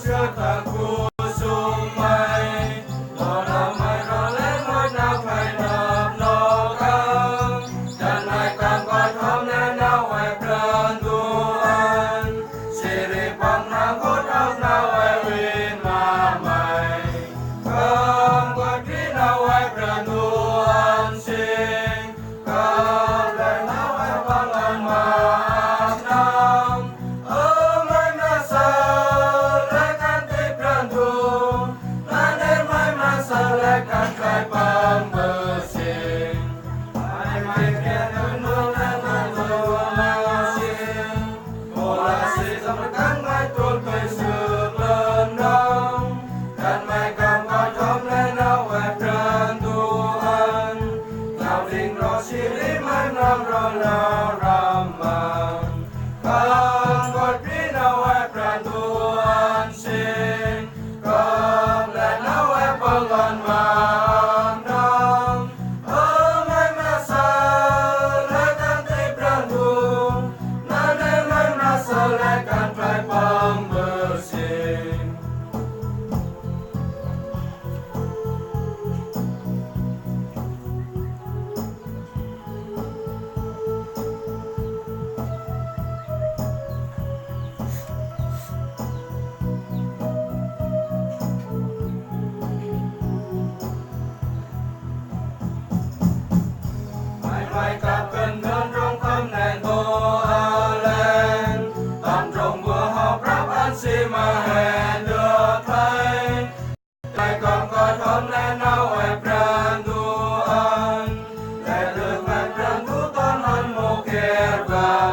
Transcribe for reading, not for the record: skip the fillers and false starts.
sơ ta cu sum mai lo la mai lo le moi na phải nộp nô căng chân mai căng coi thom nên nào ai plan tuan siri pang na cốt áo nào ai win mà mày căng coi khi nào ai plan tuan sing căng lại nào ai pang an mà nam mai na sa lại kan ti plan tu na nên mai sa lại kan kai pang bersih mai kia nun nun lan nun sing bola si sama kan mai tul kai sương lên đông kan mai kam coi thom lên nào ai plan tuan nào linh ro si li mai nam ro na ram man kan coi khi nào ai plan tuan sing kan lại nào ai pang an man nam mai ma sa lại kan ti plan tu na nên mai ma sa lại kan kai pang bersih mai cặp cần đơn trong tâm nền tô lên tâm trong vừa họp rap ăn xi mà hẹn được thấy lại còn coi thom lên nào ai plan tuan lại được ai plan tu ton hơn một kia và